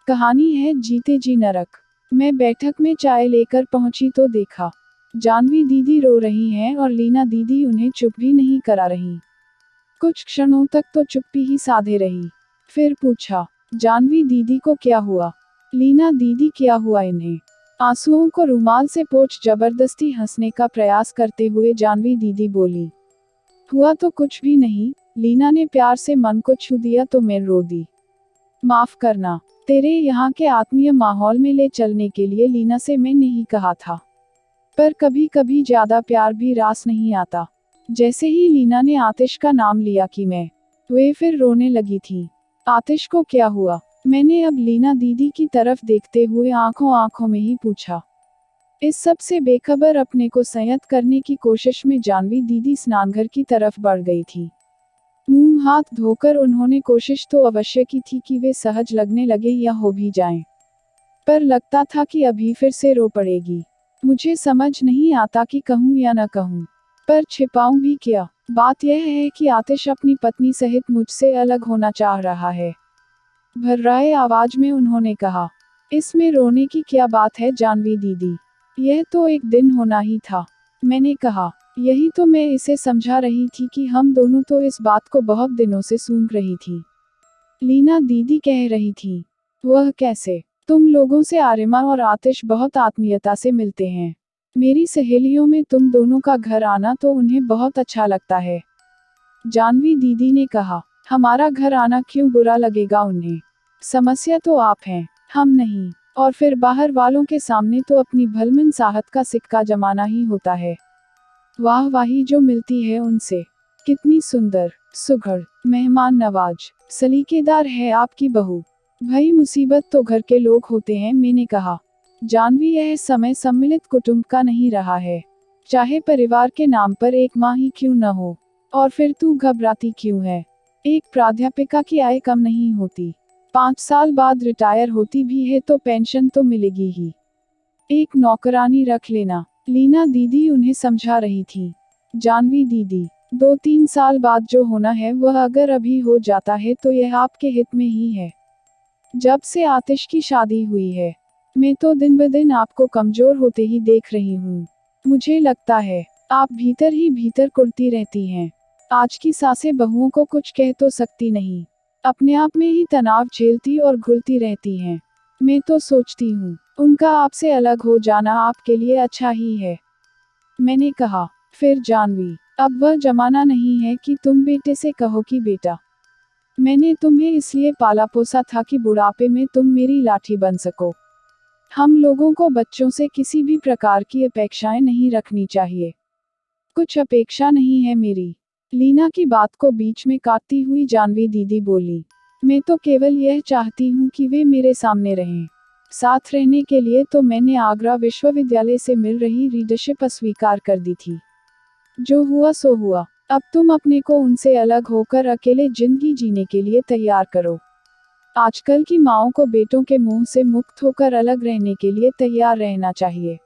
कहानी है जीते जी नरक। मैं बैठक में चाय लेकर पहुंची तो देखा जानवी दीदी रो रही हैं और लीना दीदी उन्हें चुप भी नहीं करा रही। कुछ क्षणों तक तो चुप्पी ही साधे रही। फिर पूछा, जानवी दीदी को क्या हुआ? लीना दीदी क्या हुआ इन्हें? आंसुओं को रुमाल से पोंछ जबरदस्ती हंसने का प्रयास करते हुए जानवी दीदी बोली, हुआ तो कुछ भी नहीं। लीना ने प्यार से मन को छू दिया तो मैं रो दी। माफ करना। तेरे यहाँ के आत्मीय माहौल में ले चलने के लिए लीना से मैंने ही कहा था, पर कभी कभी ज्यादा प्यार भी रास नहीं आता। जैसे ही लीना ने आतिश का नाम लिया कि वे फिर रोने लगी थी। आतिश को क्या हुआ? मैंने अब लीना दीदी की तरफ देखते हुए आंखों आंखों में ही पूछा। इस सब से बेखबर अपने को संयत करने की कोशिश में जानवी दीदी स्नानघर की तरफ बढ़ गई थी। मुंह हाथ धोकर उन्होंने कोशिश तो अवश्य की थी कि वे सहज लगने लगे या हो भी जाएं, पर लगता था कि अभी फिर से रो पड़ेगी। मुझे समझ नहीं आता कि कहूँ या न कहूँ, पर छिपाऊं भी क्या? बात यह है कि आतिश अपनी पत्नी सहित मुझसे अलग होना चाह रहा है। भर्राए आवाज में उन्होंने कहा। इसमें रोने की क्या बात है जानवी दीदी? यह तो एक दिन होना ही था। मैंने कहा, यही तो मैं इसे समझा रही थी कि हम दोनों तो इस बात को बहुत दिनों से सूंघ रही थी। लीना दीदी कह रही थी, वह कैसे? तुम लोगों से आरिमा और आतिश बहुत आत्मीयता से मिलते हैं। मेरी सहेलियों में तुम दोनों का घर आना तो उन्हें बहुत अच्छा लगता है। जानवी दीदी ने कहा, हमारा घर आना क्यों बुरा लगेगा उन्हें? समस्या तो आप हैं, हम नहीं। और फिर बाहर वालों के सामने तो अपनी भलमन साहत का सिक्का जमाना ही होता है। वाह वाही जो मिलती है उनसे। कितनी सुंदर, सुघड़, मेहमान नवाज, सलीकेदार है आपकी बहू। भाई मुसीबत तो घर के लोग होते हैं, मैंने कहा। जानवी यह समय सम्मिलित कुटुंब का नहीं रहा है, चाहे परिवार के नाम पर एक माँ ही क्यों न हो। और फिर तू घबराती क्यों है? एक प्राध्यापिका की आय कम नहीं होती। 5 साल बाद रिटायर होती भी है तो पेंशन तो मिलेगी ही। एक नौकरानी रख लेना। लीना दीदी उन्हें समझा रही थी। जानवी दीदी, 2-3 साल बाद जो होना है वह अगर अभी हो जाता है तो यह आपके हित में ही है। जब से आतिश की शादी हुई है, मैं तो दिन ब दिन आपको कमजोर होते ही देख रही हूँ। मुझे लगता है आप भीतर ही भीतर कुढ़ती रहती हैं। आज की सासें बहुओं को कुछ कह तो सकती नहीं, अपने आप में ही तनाव झेलती और घुलती रहती हैं। मैं तो सोचती हूँ उनका आपसे अलग हो जाना आपके लिए अच्छा ही है। मैंने कहा, फिर जानवी, अब वह जमाना नहीं है कि तुम बेटे से कहो कि बेटा। मैंने तुम्हें इसलिए पाला पोसा था कि बुढ़ापे में तुम मेरी लाठी बन सको। हम लोगों को बच्चों से किसी भी प्रकार की अपेक्षाएं नहीं रखनी चाहिए। कुछ अपेक्षा नहीं है मेरी। लीना की बात को बीच में काटती हुई जानवी दीदी बोली, मैं तो केवल यह चाहती हूँ कि वे मेरे सामने रहें। साथ रहने के लिए तो मैंने आगरा विश्वविद्यालय से मिल रही रीडरशिप अस्वीकार कर दी थी। जो हुआ सो हुआ। अब तुम अपने को उनसे अलग होकर अकेले जिंदगी जीने के लिए तैयार करो। आजकल की माँओं को बेटों के मुंह से मुक्त होकर अलग रहने के लिए तैयार रहना चाहिए।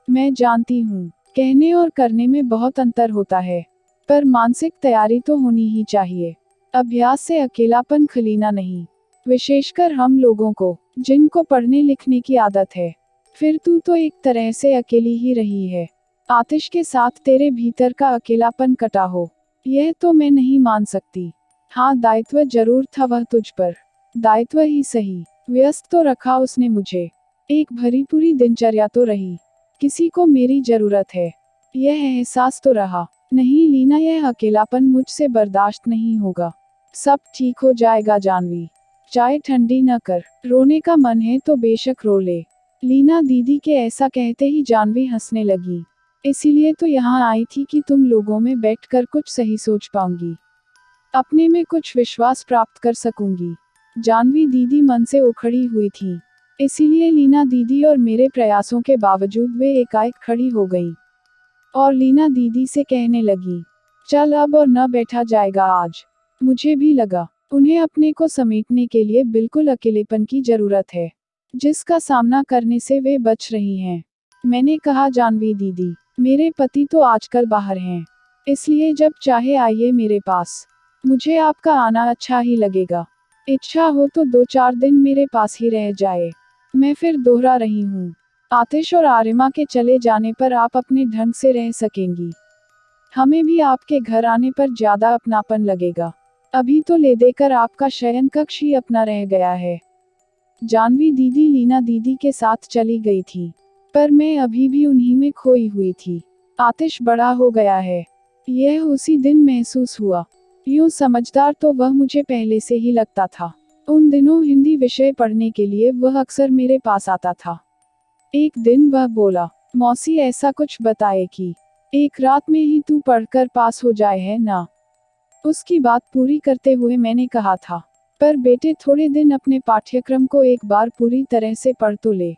मैं जानती हूँ कहने और करने में बहुत अंतर होता है, पर मानसिक तैयारी तो होनी ही चाहिए। अभ्यास से अकेलापन खलीना नहीं, विशेषकर हम लोगों को, जिनको पढ़ने लिखने की आदत है। फिर तू तो एक तरह से अकेली ही रही है। आतिश के साथ तेरे भीतर का अकेलापन कटा हो, यह तो मैं नहीं मान सकती। हाँ, दायित्व जरूर था वह तुझ पर। दायित्व ही सही, व्यस्त तो रखा उसने मुझे। एक भरी पूरी दिनचर्या तो रही। किसी को मेरी जरूरत है, यह एहसास तो रहा। नहीं लीना, यह अकेलापन मुझसे बर्दाश्त नहीं होगा। सब ठीक हो जाएगा जानवी, चाय ठंडी न कर। रोने का मन है तो बेशक रो ले। लीना दीदी के ऐसा कहते ही जानवी हंसने लगी। इसीलिए तो यहाँ आई थी कि तुम लोगों में बैठकर कुछ सही सोच पाऊंगी, अपने में कुछ विश्वास प्राप्त कर सकूंगी। जानवी दीदी मन से उखड़ी हुई थी, इसीलिए लीना दीदी और मेरे प्रयासों के बावजूद वे एकाएक खड़ी हो गई और लीना दीदी से कहने लगी, चल अब और न बैठा जाएगा आज। मुझे भी लगा उन्हें अपने को समेटने के लिए बिल्कुल अकेलेपन की जरूरत है, जिसका सामना करने से वे बच रही हैं। मैंने कहा, जानवी दीदी, मेरे पति तो आजकल बाहर हैं, इसलिए जब चाहे आइए मेरे पास। मुझे आपका आना अच्छा ही लगेगा। इच्छा हो तो 2-4 दिन मेरे पास ही रह जाए। मैं फिर दोहरा रही हूँ। आतिश और आरिमा के चले जाने पर आप अपने ढंग से रह सकेंगी। हमें भी आपके घर आने पर ज्यादा अपनापन लगेगा। अभी तो ले देकर आपका शयन कक्ष ही अपना रह गया है। जानवी दीदी लीना दीदी के साथ चली गई थी, पर मैं अभी भी उन्हीं में खोई हुई थी। आतिश बड़ा हो गया है, यह उसी दिन महसूस हुआ। यूं समझदार तो वह मुझे पहले से ही लगता था। उन दिनों हिंदी विषय पढ़ने के लिए वह अक्सर मेरे पास आता था। एक दिन वह बोला, मौसी ऐसा कुछ बताए कि एक रात में ही तू पढ़कर पास हो जाए है ना। उसकी बात पूरी करते हुए मैंने कहा था, पर बेटे थोड़े दिन अपने पाठ्यक्रम को एक बार पूरी तरह से पढ़ तो ले।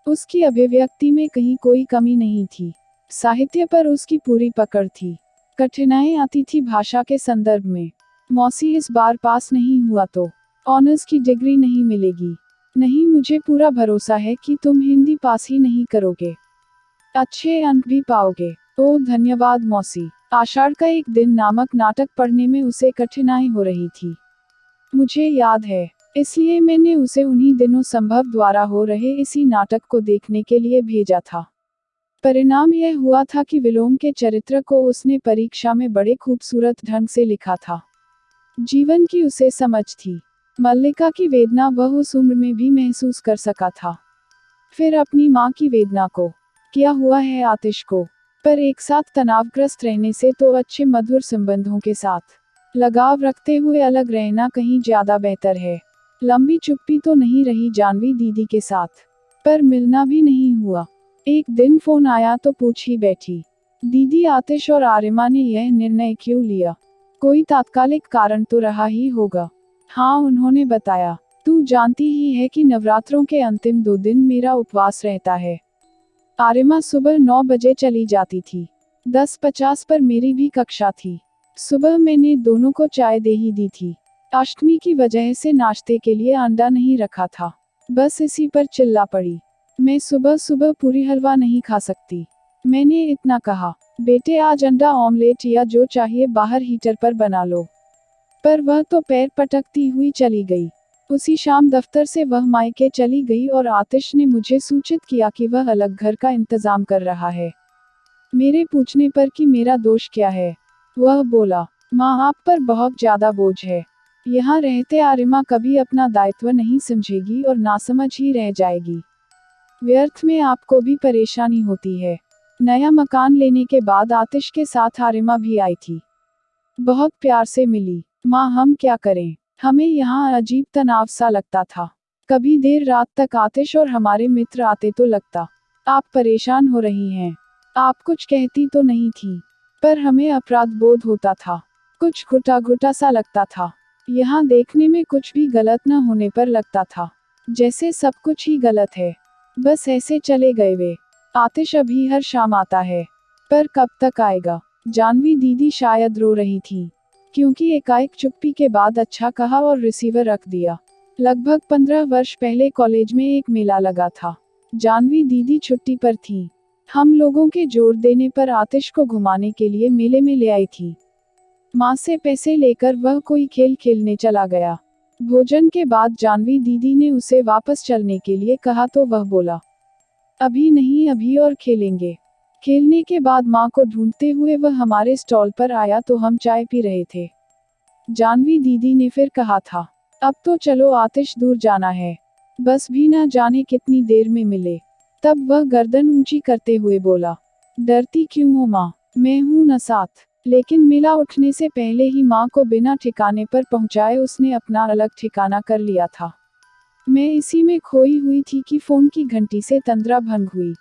उसकी अभिव्यक्ति में कहीं कोई कमी नहीं थी। साहित्य पर उसकी पूरी पकड़ थी। कठिनाई आती थी भाषा के संदर्भ में। मौसी इस बार पास नहीं हुआ तो ऑनर्स की डिग्री नहीं मिलेगी। नहीं, मुझे पूरा भरोसा है कि तुम हिंदी पास ही नहीं करोगे, अच्छे अंक भी पाओगे। ओह धन्यवाद मौसी। आषाढ़ का एक दिन नामक नाटक पढ़ने में उसे कठिनाई हो रही थी, मुझे याद है। इसलिए मैंने उसे उन्हीं दिनों संभव द्वारा हो रहे इसी नाटक को देखने के लिए भेजा था। परिणाम यह हुआ था कि विलोम के चरित्र को उसने परीक्षा में बड़े खूबसूरत ढंग से लिखा था। जीवन की उसे समझ थी। मल्लिका की वेदना वह उस उम्र में भी महसूस कर सका था। फिर अपनी माँ की वेदना को, क्या हुआ है आतिश को, पर एक साथ तनावग्रस्त रहने से तो अच्छे मधुर संबंधों के साथ लगाव रखते हुए अलग रहना कहीं ज्यादा बेहतर है। लंबी चुप्पी तो नहीं रही जानवी दीदी के साथ, पर मिलना भी नहीं हुआ। एक दिन फोन आया तो पूछ ही बैठी, दीदी आतिश और आरिमा ने यह निर्णय क्यों लिया? कोई तात्कालिक कारण तो रहा ही होगा। हाँ, उन्होंने बताया। तू जानती ही है कि नवरात्रों के अंतिम 2 दिन मेरा उपवास रहता है। आरिमा सुबह 9 बजे चली जाती थी। 10:50 पर मेरी भी कक्षा थी। सुबह मैंने दोनों को चाय दे ही दी थी। अष्टमी की वजह से नाश्ते के लिए अंडा नहीं रखा था। बस इसी पर चिल्ला पड़ी, मैं सुबह सुबह पूरी हलवा नहीं खा सकती। मैंने इतना कहा, बेटे आज अंडा ऑमलेट या जो चाहिए बाहर हीटर पर बना लो। पर वह तो पैर पटकती हुई चली गई। उसी शाम दफ्तर से वह मायके चली गई और आतिश ने मुझे सूचित किया कि वह अलग घर का इंतजाम कर रहा है। मेरे पूछने पर कि मेरा दोष क्या है, वह बोला, माँ आप पर बहुत ज्यादा बोझ है। यहाँ रहते आरिमा कभी अपना दायित्व नहीं समझेगी और नासमझ ही रह जाएगी। व्यर्थ में आपको भी परेशानी होती है। नया मकान लेने के बाद आतिश के साथ आरिमा भी आई थी। बहुत प्यार से मिली। माँ हम क्या करें, हमें यहाँ अजीब तनाव सा लगता था। कभी देर रात तक आतिश और हमारे मित्र आते तो लगता, आप परेशान हो रही हैं। आप कुछ कहती तो नहीं थी, पर हमें अपराध बोध होता था। कुछ घुटा घुटा सा लगता था। यहाँ देखने में कुछ भी गलत न होने पर लगता था जैसे सब कुछ ही गलत है। बस ऐसे चले गए वे। आतिश अभी हर शाम आता है, पर कब तक आएगा? जानवी दीदी शायद रो रही थी, क्योंकि एकाएक चुप्पी के बाद अच्छा कहा और रिसीवर रख दिया। लगभग 15 वर्ष पहले कॉलेज में एक मेला लगा था। जानवी दीदी छुट्टी पर थी। हम लोगों के जोर देने पर आतिश को घुमाने के लिए मेले में ले आई थी। माँ से पैसे लेकर वह कोई खेल खेलने चला गया। भोजन के बाद जानवी दीदी ने उसे वापस चलने के लिए कहा तो वह बोला, अभी नहीं, अभी और खेलेंगे। खेलने के बाद माँ को ढूंढते हुए वह हमारे स्टॉल पर आया तो हम चाय पी रहे थे। जानवी दीदी ने फिर कहा था, अब तो चलो आतिश दूर जाना है, बस भी ना जाने कितनी देर में मिले। तब वह गर्दन ऊंची करते हुए बोला, डरती क्यों हो माँ, मैं हूं न साथ। लेकिन मेला उठने से पहले ही माँ को बिना ठिकाने पर पहुंचाए उसने अपना अलग ठिकाना कर लिया था। मैं इसी में खोई हुई थी कि फोन की घंटी से तंद्रा भंग हुई।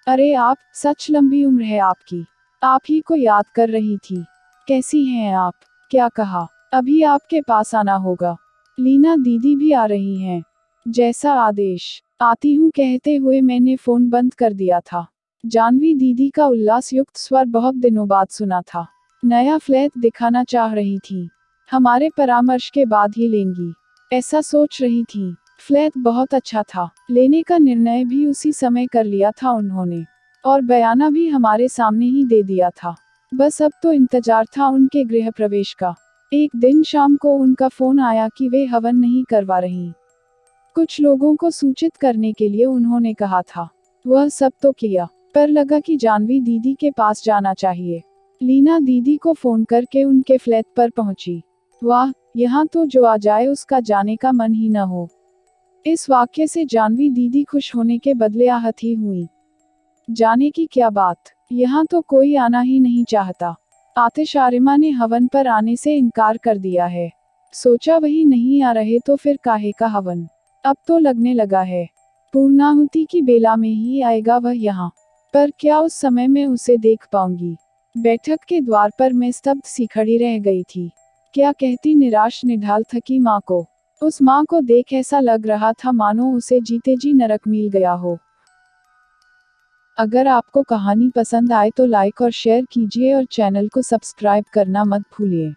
अरे आप, सच लंबी उम्र है आपकी। आप ही को याद कर रही थी। कैसी हैं आप? क्या कहा? अभी आपके पास आना होगा। लीना दीदी भी आ रही हैं। जैसा आदेश। आती हूँ कहते हुए मैंने फोन बंद कर दिया था। जानवी दीदी का उल्लास युक्त स्वर बहुत दिनों बाद सुना था। नया फ्लैट दिखाना चाह रही थी। हमारे परामर्श के बाद ही लेंगी, ऐसा सोच रही थी। फ्लैट बहुत अच्छा था। लेने का निर्णय भी उसी समय कर लिया था उन्होंने, और बयाना भी हमारे सामने ही दे दिया था। बस अब तो इंतजार था उनके गृह प्रवेश का। एक दिन शाम को उनका फोन आया कि वे हवन नहीं करवा रही। कुछ लोगों को सूचित करने के लिए उन्होंने कहा था। वह सब तो किया, पर लगा कि जानवी दीदी के पास जाना चाहिए। लीना दीदी को फोन करके उनके फ्लैट पर पहुंची। वाह, यहाँ तो जो आ जाए उसका जाने का मन ही न हो। इस वाक्य से जानवी दीदी खुश होने के बदले आहत ही हुई। जाने की क्या बात, यहाँ तो कोई आना ही नहीं चाहता। आतिश आरिमा ने हवन पर आने से इनकार कर दिया है। सोचा वही नहीं आ रहे तो फिर काहे का हवन। अब तो लगने लगा है पूर्णाहुति की बेला में ही आएगा वह यहाँ, पर क्या उस समय में उसे देख पाऊंगी। बैठक के द्वार पर मैं स्तब्ध सी खड़ी रह गई थी। क्या कहती निराश निढाल थकी माँ को। उस माँ को देख ऐसा लग रहा था मानो उसे जीते जी नरक मिल गया हो। अगर आपको कहानी पसंद आए तो लाइक और शेयर कीजिए और चैनल को सब्सक्राइब करना मत भूलिए।